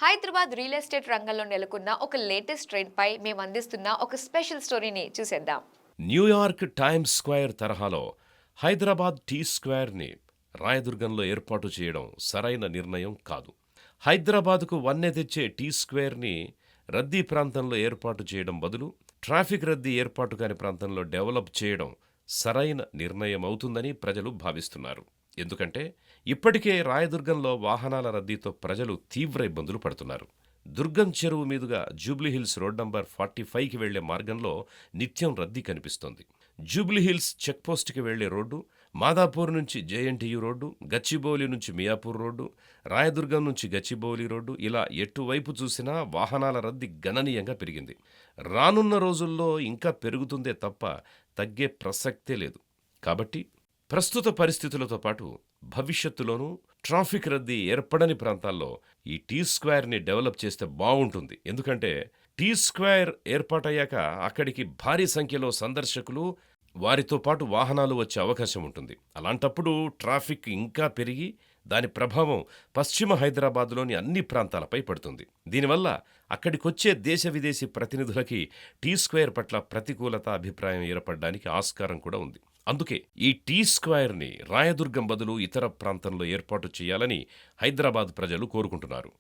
Hyderabad real estate రంగంలో నెలకొన్న ఒక లేటెస్ట్ ట్రెండ్‌పై మేము అందిస్తున్న ఒక స్పెషల్ స్టోరీని చూసేద్దాం. న్యూయార్క్ టైమ్స్ స్క్వేర్ తరహాలో హైదరాబాద్ టీ స్క్వేర్ని రాయదుర్గంలో ఏర్పాటు చేయడం సరైన నిర్ణయం కాదు. హైదరాబాద్కు వన్నె తెచ్చే టీ స్క్వేర్ని రద్దీ ప్రాంతంలో ఏర్పాటు చేయడం బదులు ట్రాఫిక్ రద్దీ ఏర్పాటు కాని ప్రాంతంలో డెవలప్ చేయడం సరైన నిర్ణయమవుతుందని ప్రజలు భావిస్తున్నారు. ఎందుకంటే ఇప్పటికే రాయదుర్గంలో వాహనాల రద్దీతో ప్రజలు తీవ్ర ఇబ్బందులు పడుతున్నారు. దుర్గం చెరువు మీదుగా జూబ్లీహిల్స్ రోడ్ నంబర్ 45కి వెళ్లే మార్గంలో నిత్యం రద్దీ కనిపిస్తోంది. జూబ్లీహిల్స్ చెక్పోస్ట్కి వెళ్లే రోడ్డు, మాదాపూర్ నుంచి జేఎన్టీయూ రోడ్డు, గచ్చిబౌలి నుంచి మియాపూర్ రోడ్డు, రాయదుర్గం నుంచి గచ్చిబౌలి రోడ్డు ఇలా ఎటువైపు చూసినా వాహనాల రద్దీ గణనీయంగా పెరిగింది. రానున్న రోజుల్లో ఇంకా పెరుగుతుందే తప్ప తగ్గే ప్రసక్తే లేదు. కాబట్టి ప్రస్తుత పరిస్థితులతో పాటు భవిష్యత్తులోనూ ట్రాఫిక్ రద్దీ ఏర్పడని ప్రాంతాల్లో ఈ టీ స్క్వేర్ని డెవలప్ చేస్తే బావుంటుంది. ఎందుకంటే టీ స్క్వేర్ ఏర్పాటయ్యాక అక్కడికి భారీ సంఖ్యలో సందర్శకులు, వారితో పాటు వాహనాలు వచ్చే అవకాశం ఉంటుంది. అలాంటప్పుడు ట్రాఫిక్ ఇంకా పెరిగి దాని ప్రభావం పశ్చిమ హైదరాబాద్లోని అన్ని ప్రాంతాలపై పడుతుంది. దీనివల్ల అక్కడికొచ్చే దేశ విదేశీ ప్రతినిధులకి టీ స్క్వేర్ పట్ల ప్రతికూలత అభిప్రాయం ఏర్పడడానికి ఆస్కారం కూడా ఉంది. అందుకే ఈ టీ స్క్వేర్ని రాయదుర్గం బదులు ఇతర ప్రాంతంలో ఏర్పాటు చేయాలని హైదరాబాద్ ప్రజలు కోరుకుంటున్నారు.